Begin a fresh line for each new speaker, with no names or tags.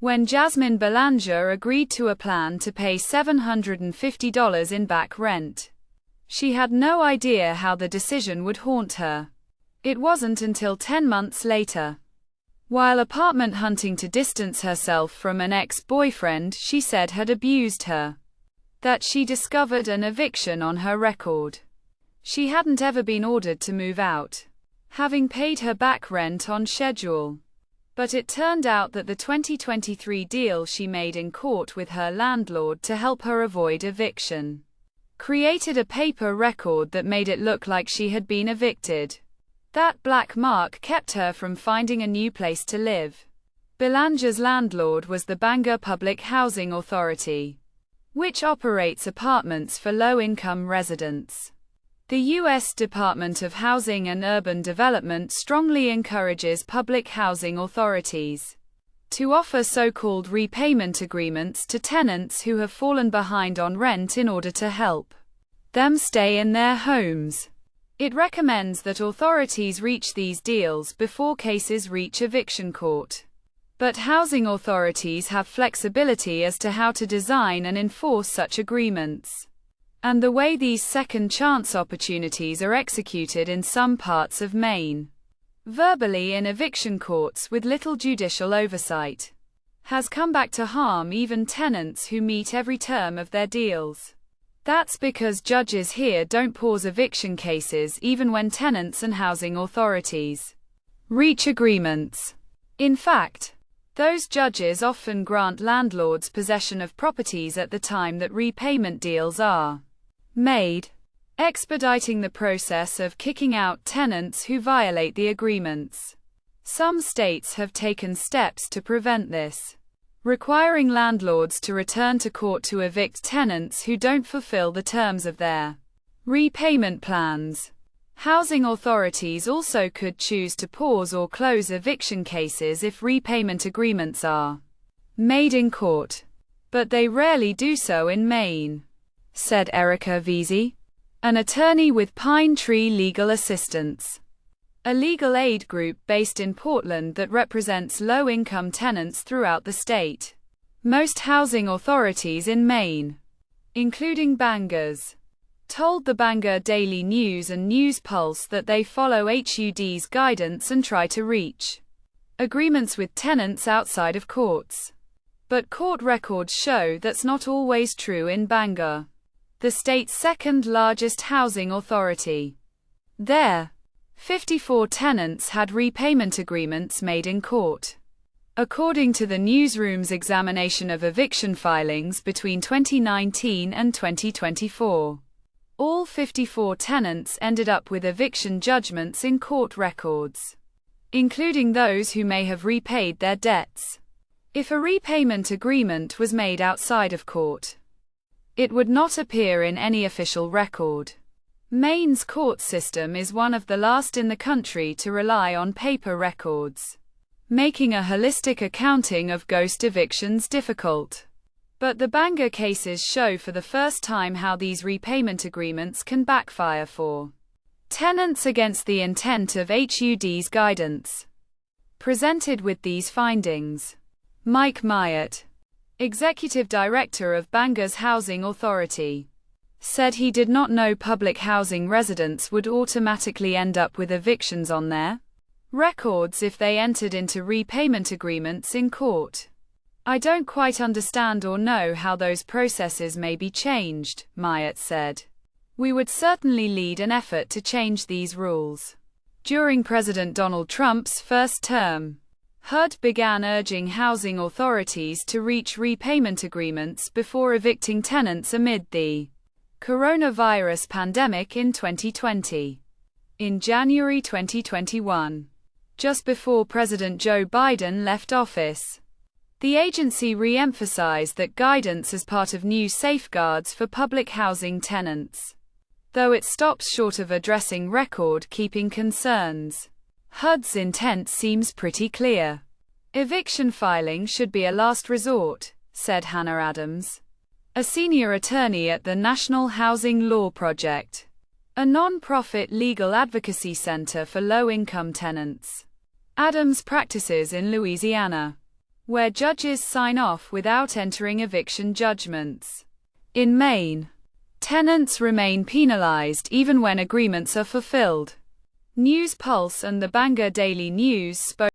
when Jasmine Belanger agreed to a plan to pay $750 in back rent. She had no idea how the decision would haunt her. It wasn't until 10 months later, while apartment hunting to distance herself from an ex-boyfriend she said had abused her, that she discovered an eviction on her record. She hadn't ever been ordered to move out, having paid her back rent on schedule. But it turned out that the 2023 deal she made in court with her landlord to help her avoid eviction created a paper record that made it look like she had been evicted. That black mark kept her from finding a new place to live. Belanger's landlord was the Bangor Public Housing Authority, which operates apartments for low-income residents. The U.S. Department of Housing and Urban Development strongly encourages public housing authorities to offer so-called repayment agreements to tenants who have fallen behind on rent in order to help them stay in their homes. It recommends that authorities reach these deals before cases reach eviction court. But housing authorities have flexibility as to how to design and enforce such agreements, and the way these second chance opportunities are executed in some parts of Maine, verbally in eviction courts with little judicial oversight, has come back to harm even tenants who meet every term of their deals. That's because judges here don't pause eviction cases even when tenants and housing authorities reach agreements. In fact, those judges often grant landlords possession of properties at the time that repayment deals are made, expediting the process of kicking out tenants who violate the agreements. Some states have taken steps to prevent this, requiring landlords to return to court to evict tenants who don't fulfill the terms of their repayment plans. Housing authorities also could choose to pause or close eviction cases if repayment agreements are made in court, but they rarely do so in Maine, said Erica Vesey, an attorney with Pine Tree Legal Assistance, a legal aid group based in Portland that represents low-income tenants throughout the state. Most housing authorities in Maine, including Bangor's, told the Bangor Daily News and News Pulse that they follow HUD's guidance and try to reach agreements with tenants outside of courts. But court records show that's not always true in Bangor, the state's second largest housing authority. There, 54 tenants had repayment agreements made in court, according to the newsroom's examination of eviction filings between 2019 and 2024. All 54 tenants ended up with eviction judgments in court records, including those who may have repaid their debts. If a repayment agreement was made outside of court, it would not appear in any official record. Maine's court system is one of the last in the country to rely on paper records, making a holistic accounting of ghost evictions difficult. But the Bangor cases show for the first time how these repayment agreements can backfire for tenants against the intent of HUD's guidance. Presented with these findings, Mike Myatt, executive director of Bangor's Housing Authority, said he did not know public housing residents would automatically end up with evictions on their records if they entered into repayment agreements in court. I don't quite understand or know how those processes may be changed, Myatt said. We would certainly lead an effort to change these rules. During President Donald Trump's first term, HUD began urging housing authorities to reach repayment agreements before evicting tenants amid the coronavirus pandemic in 2020. In January 2021, just before President Joe Biden left office, the agency re-emphasized that guidance as part of new safeguards for public housing tenants, though it stops short of addressing record-keeping concerns. HUD's intent seems pretty clear. Eviction filing should be a last resort, said Hannah Adams, a senior attorney at the National Housing Law Project, a non-profit legal advocacy center for low-income tenants. Adams practices in Louisiana. where judges sign off without entering eviction judgments. In Maine, tenants remain penalized even when agreements are fulfilled. News Pulse and the Bangor Daily News